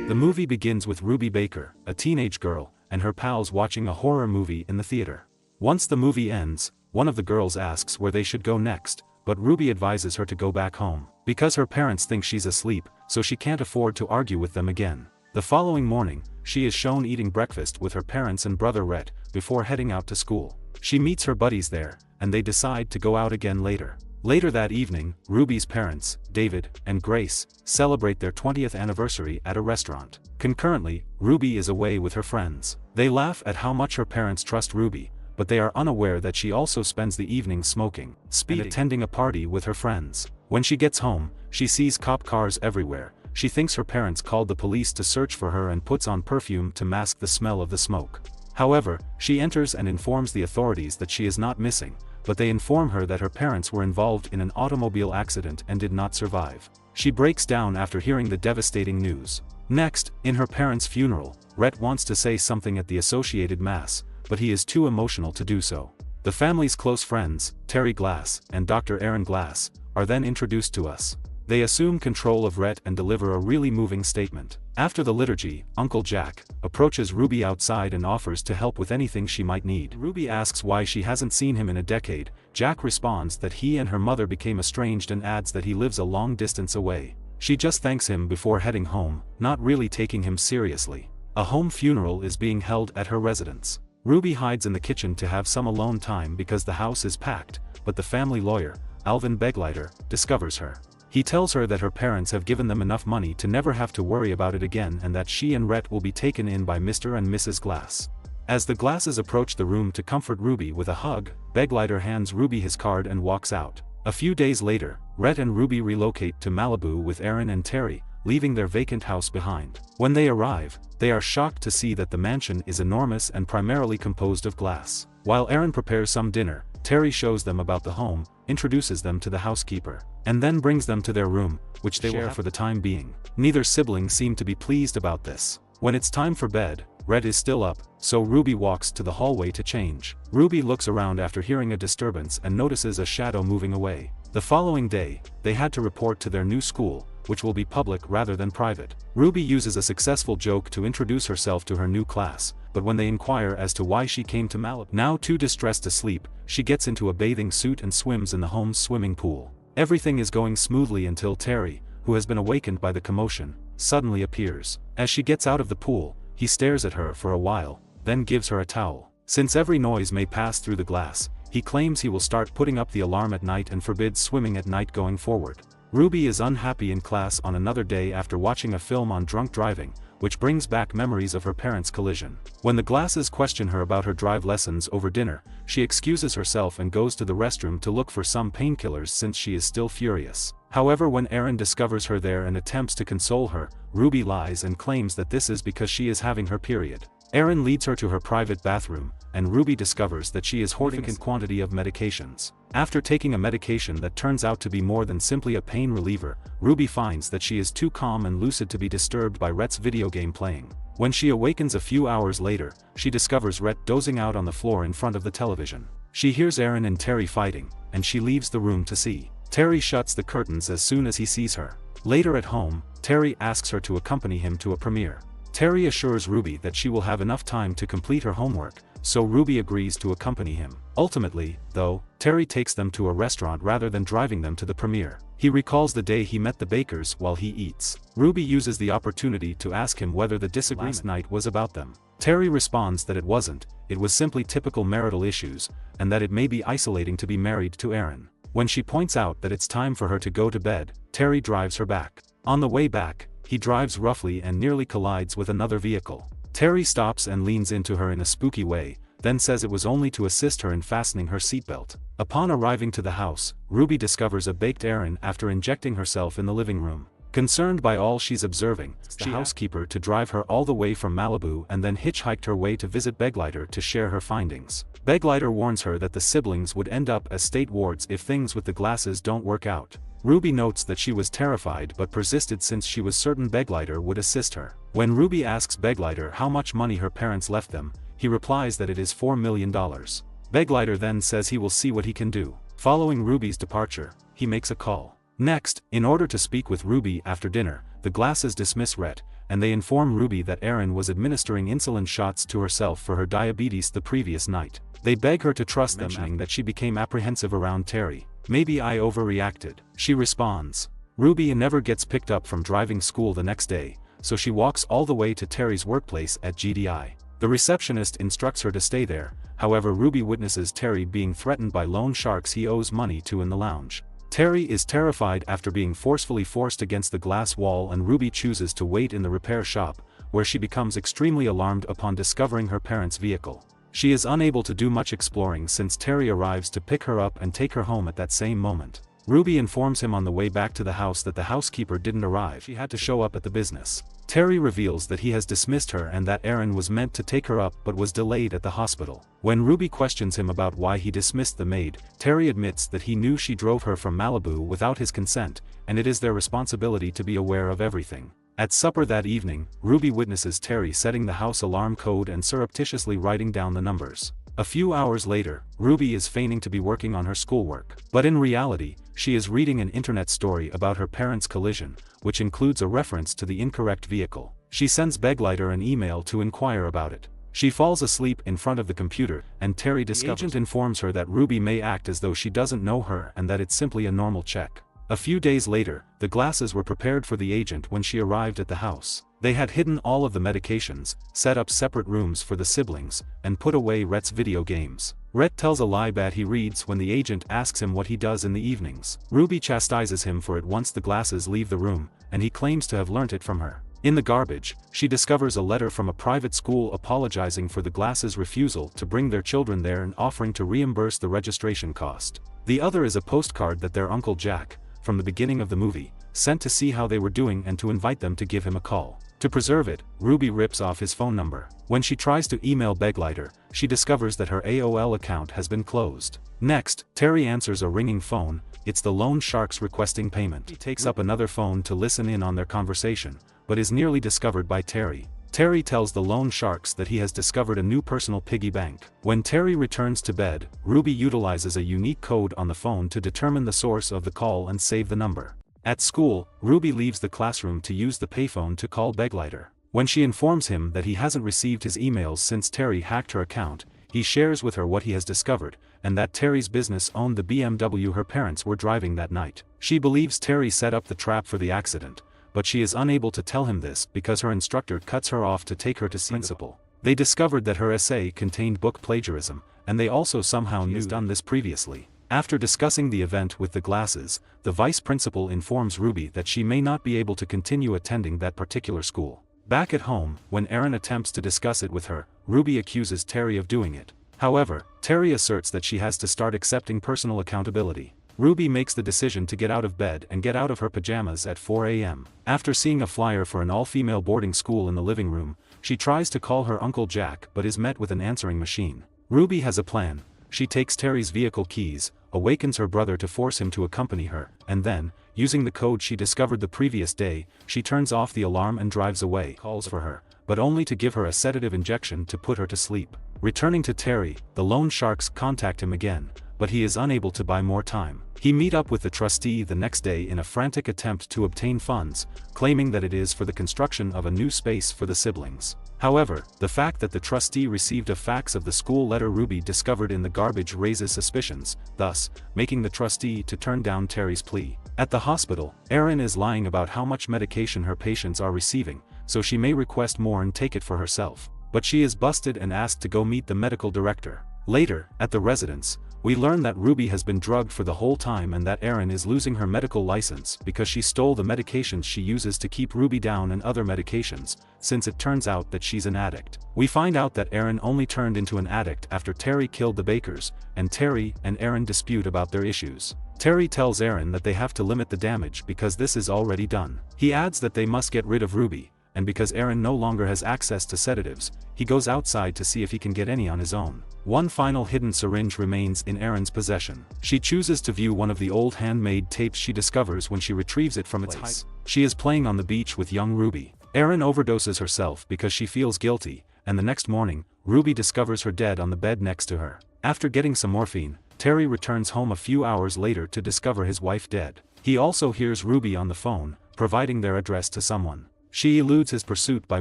The movie begins with Ruby Baker, a teenage girl, and her pals watching a horror movie in the theater. Once the movie ends, one of the girls asks where they should go next, but Ruby advises her to go back home, because her parents think she's asleep, so she can't afford to argue with them again. The following morning, she is shown eating breakfast with her parents and brother Rhett, before heading out to school. She meets her buddies there, and they decide to go out again later. Later that evening, Ruby's parents, David and Grace, celebrate their 20th anniversary at a restaurant. Concurrently, Ruby is away with her friends. They laugh at how much her parents trust Ruby, but they are unaware that she also spends the evening smoking, speeding, and attending a party with her friends. When she gets home, she sees cop cars everywhere. She thinks her parents called the police to search for her and puts on perfume to mask the smell of the smoke. However, she enters and informs the authorities that she is not missing, but they inform her that her parents were involved in an automobile accident and did not survive. She breaks down after hearing the devastating news. Next, in her parents' funeral, Rhett wants to say something at the associated mass, but he is too emotional to do so. The family's close friends, Terry Glass and Dr. Aaron Glass, are then introduced to us. They assume control of Rhett and deliver a really moving statement. After the liturgy, Uncle Jack approaches Ruby outside and offers to help with anything she might need. Ruby asks why she hasn't seen him in a decade. Jack responds that he and her mother became estranged and adds that he lives a long distance away. She just thanks him before heading home, not really taking him seriously. A home funeral is being held at her residence. Ruby hides in the kitchen to have some alone time because the house is packed, but the family lawyer, Alvin Beglighter, discovers her. He tells her that her parents have given them enough money to never have to worry about it again and that she and Rhett will be taken in by Mr. and Mrs. Glass. As the Glasses approach the room to comfort Ruby with a hug, Beglighter hands Ruby his card and walks out. A few days later, Rhett and Ruby relocate to Malibu with Aaron and Terry, leaving their vacant house behind. When they arrive, they are shocked to see that the mansion is enormous and primarily composed of glass. While Aaron prepares some dinner, Terry shows them about the home, introduces them to the housekeeper, and then brings them to their room, which they share for the time being. Neither sibling seem to be pleased about this. When it's time for bed, Rhett is still up, so Ruby walks to the hallway to change. Ruby looks around after hearing a disturbance and notices a shadow moving away. The following day, they had to report to their new school, which will be public rather than private. Ruby uses a successful joke to introduce herself to her new class, but when they inquire as to why she came to Malibu, now too distressed to sleep, she gets into a bathing suit and swims in the home's swimming pool. Everything is going smoothly until Terry, who has been awakened by the commotion, suddenly appears. As she gets out of the pool, he stares at her for a while, then gives her a towel. Since every noise may pass through the glass, he claims he will start putting up the alarm at night and forbids swimming at night going forward. Ruby is unhappy in class on another day after watching a film on drunk driving, which brings back memories of her parents' collision. When the Glasses question her about her drive lessons over dinner, she excuses herself and goes to the restroom to look for some painkillers since she is still furious. However, when Aaron discovers her there and attempts to console her, Ruby lies and claims that this is because she is having her period. Aaron leads her to her private bathroom, and Ruby discovers that she is hoarding a quantity of medications. After taking a medication that turns out to be more than simply a pain reliever, Ruby finds that she is too calm and lucid to be disturbed by Rhett's video game playing. When she awakens a few hours later, she discovers Rhett dozing out on the floor in front of the television. She hears Aaron and Terry fighting, and she leaves the room to see. Terry shuts the curtains as soon as he sees her. Later at home, Terry asks her to accompany him to a premiere. Terry assures Ruby that she will have enough time to complete her homework, so Ruby agrees to accompany him. Ultimately, though, Terry takes them to a restaurant rather than driving them to the premiere. He recalls the day he met the Bakers while he eats. Ruby uses the opportunity to ask him whether the disagreement last night was about them. Terry responds that it wasn't, it was simply typical marital issues, and that it may be isolating to be married to Aaron. When she points out that it's time for her to go to bed, Terry drives her back. On the way back, he drives roughly and nearly collides with another vehicle. Terry stops and leans into her in a spooky way, then says it was only to assist her in fastening her seatbelt. Upon arriving to the house, Ruby discovers a baked Aaron after injecting herself in the living room. Concerned by all she's observing, she asks the housekeeper to drive her all the way from Malibu and then hitchhiked her way to visit Beglighter to share her findings. Beglighter warns her that the siblings would end up as state wards if things with the Glasses don't work out. Ruby notes that she was terrified but persisted since she was certain Beglighter would assist her. When Ruby asks Beglighter how much money her parents left them, he replies that it is $4 million. Beglighter then says he will see what he can do. Following Ruby's departure, he makes a call. Next, in order to speak with Ruby after dinner, the Glasses dismiss Rhett, and they inform Ruby that Erin was administering insulin shots to herself for her diabetes the previous night. They beg her to trust them, mentioning that she became apprehensive around Terry. "Maybe I overreacted," she responds. Ruby never gets picked up from driving school the next day, so she walks all the way to Terry's workplace at GDI. The receptionist instructs her to stay there, however Ruby witnesses Terry being threatened by loan sharks he owes money to in the lounge. Terry is terrified after being forcefully forced against the glass wall, and Ruby chooses to wait in the repair shop, where she becomes extremely alarmed upon discovering her parents' vehicle. She is unable to do much exploring since Terry arrives to pick her up and take her home at that same moment. Ruby informs him on the way back to the house that the housekeeper didn't arrive. She had to show up at the business. Terry reveals that he has dismissed her and that Erin was meant to take her up but was delayed at the hospital. When Ruby questions him about why he dismissed the maid, Terry admits that he knew she drove her from Malibu without his consent, and it is their responsibility to be aware of everything. At supper that evening, Ruby witnesses Terry setting the house alarm code and surreptitiously writing down the numbers. A few hours later, Ruby is feigning to be working on her schoolwork, but in reality, she is reading an internet story about her parents' collision, which includes a reference to the incorrect vehicle. She sends Beglighter an email to inquire about it. She falls asleep in front of the computer, and Terry discovers. The agent informs her that Ruby may act as though she doesn't know her and that it's simply a normal check. A few days later, the Glasses were prepared for the agent when she arrived at the house. They had hidden all of the medications, set up separate rooms for the siblings, and put away Rhett's video games. Rhett tells a lie that he reads when the agent asks him what he does in the evenings. Ruby chastises him for it once the Glasses leave the room, and he claims to have learnt it from her. In the garbage, she discovers a letter from a private school apologizing for the Glasses' refusal to bring their children there and offering to reimburse the registration cost. The other is a postcard that their Uncle Jack, from the beginning of the movie, sent to see how they were doing and to invite them to give him a call. To preserve it, Ruby rips off his phone number. When she tries to email Beglighter, she discovers that her AOL account has been closed. Next, Terry answers a ringing phone. It's the loan sharks requesting payment. He takes up another phone to listen in on their conversation, but is nearly discovered by Terry. Terry tells the loan sharks that he has discovered a new personal piggy bank. When Terry returns to bed, Ruby utilizes a unique code on the phone to determine the source of the call and save the number. At school, Ruby leaves the classroom to use the payphone to call Beglighter. When she informs him that he hasn't received his emails since Terry hacked her account, he shares with her what he has discovered, and that Terry's business owned the BMW her parents were driving that night. She believes Terry set up the trap for the accident, but she is unable to tell him this because her instructor cuts her off to take her to see the principal. They discovered that her essay contained book plagiarism, and they also somehow knew done this previously. After discussing the event with the Glasses, the vice principal informs Ruby that she may not be able to continue attending that particular school. Back at home, when Erin attempts to discuss it with her, Ruby accuses Terry of doing it. However, Terry asserts that she has to start accepting personal accountability. Ruby makes the decision to get out of bed and get out of her pajamas at 4 a.m. After seeing a flyer for an all-female boarding school in the living room, she tries to call her Uncle Jack but is met with an answering machine. Ruby has a plan. She takes Terry's vehicle keys, awakens her brother to force him to accompany her, and then, using the code she discovered the previous day, she turns off the alarm and drives away. Calls for her, but only to give her a sedative injection to put her to sleep. Returning to Terry, the loan sharks contact him again, but he is unable to buy more time. He meet up with the trustee the next day in a frantic attempt to obtain funds, claiming that it is for the construction of a new space for the siblings. However, the fact that the trustee received a fax of the school letter Ruby discovered in the garbage raises suspicions, thus, making the trustee to turn down Terry's plea. At the hospital, Erin is lying about how much medication her patients are receiving, so she may request more and take it for herself. But she is busted and asked to go meet the medical director. Later, at the residence, we learn that Ruby has been drugged for the whole time and that Erin is losing her medical license because she stole the medications she uses to keep Ruby down and other medications, since it turns out that she's an addict. We find out that Erin only turned into an addict after Terry killed the Bakers, and Terry and Erin dispute about their issues. Terry tells Erin that they have to limit the damage because this is already done. He adds that they must get rid of Ruby, and because Erin no longer has access to sedatives, he goes outside to see if he can get any on his own. One final hidden syringe remains in Erin's possession. She chooses to view one of the old handmade tapes she discovers when she retrieves it from its place. She is playing on the beach with young Ruby. Erin overdoses herself because she feels guilty, and the next morning, Ruby discovers her dead on the bed next to her. After getting some morphine, Terry returns home a few hours later to discover his wife dead. He also hears Ruby on the phone, providing their address to someone. She eludes his pursuit by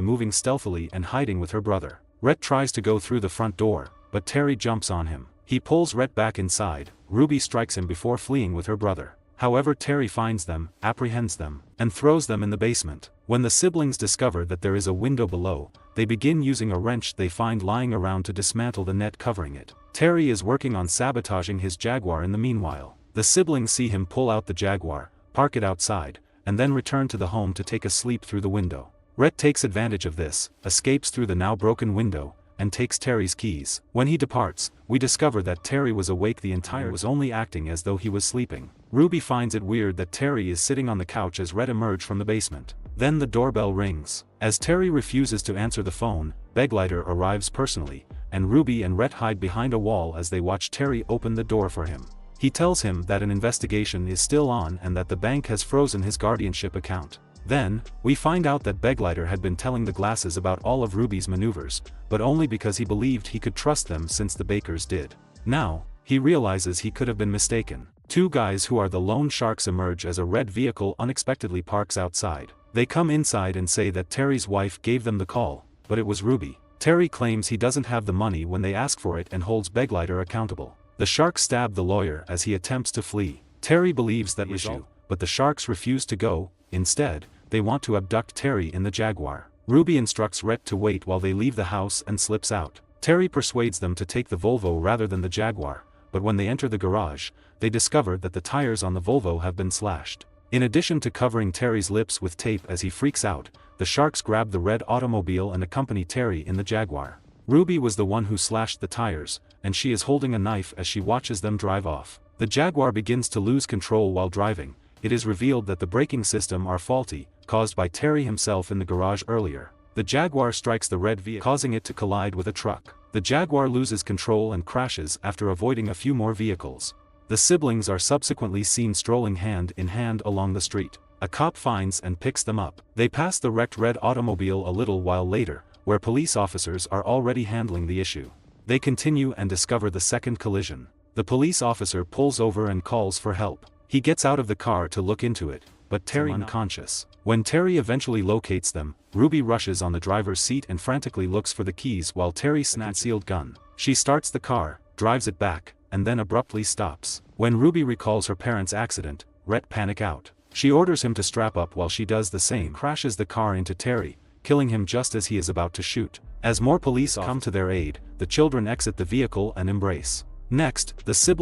moving stealthily and hiding with her brother. Rhett tries to go through the front door, but Terry jumps on him. He pulls Rhett back inside. Ruby strikes him before fleeing with her brother. However, Terry finds them, apprehends them, and throws them in the basement. When the siblings discover that there is a window below, they begin using a wrench they find lying around to dismantle the net covering it. Terry is working on sabotaging his Jaguar in the meanwhile. The siblings see him pull out the Jaguar, park it outside, and then return to the home to take a sleep through the window. Rhett takes advantage of this, escapes through the now broken window, and takes Terry's keys. When he departs, we discover that Terry was awake the entire time, was only acting as though he was sleeping. Ruby finds it weird that Terry is sitting on the couch as Rhett emerge from the basement. Then the doorbell rings. As Terry refuses to answer the phone, Beglighter arrives personally, and Ruby and Rhett hide behind a wall as they watch Terry open the door for him. He tells him that an investigation is still on and that the bank has frozen his guardianship account. Then, we find out that Beglighter had been telling the Glasses about all of Ruby's maneuvers, but only because he believed he could trust them since the Bakers did. Now, he realizes he could have been mistaken. Two guys who are the loan sharks emerge as a red vehicle unexpectedly parks outside. They come inside and say that Terry's wife gave them the call, but it was Ruby. Terry claims he doesn't have the money when they ask for it and holds Beglighter accountable. The sharks stab the lawyer as he attempts to flee. Terry believes that issue, but the sharks refuse to go. Instead, they want to abduct Terry in the Jaguar. Ruby instructs Rhett to wait while they leave the house and slips out. Terry persuades them to take the Volvo rather than the Jaguar, but when they enter the garage, they discover that the tires on the Volvo have been slashed. In addition to covering Terry's lips with tape as he freaks out, the sharks grab the red automobile and accompany Terry in the Jaguar. Ruby was the one who slashed the tires, and she is holding a knife as she watches them drive off. The Jaguar begins to lose control while driving. It is revealed that the braking system are faulty, caused by Terry himself in the garage earlier. The Jaguar strikes the red vehicle, causing it to collide with a truck. The Jaguar loses control and crashes after avoiding a few more vehicles. The siblings are subsequently seen strolling hand in hand along the street. A cop finds and picks them up. They pass the wrecked red automobile a little while later, where police officers are already handling the issue. They continue and discover the second collision. The police officer pulls over and calls for help. He gets out of the car to look into it, but Terry is unconscious. When Terry eventually locates them, Ruby rushes on the driver's seat and frantically looks for the keys while Terry snaps a concealed gun. She starts the car, drives it back, and then abruptly stops. When Ruby recalls her parents' accident, Rhett panics out. She orders him to strap up while she does the same, crashes the car into Terry, killing him just as he is about to shoot. As more police come to their aid, the children exit the vehicle and embrace. Next, the siblings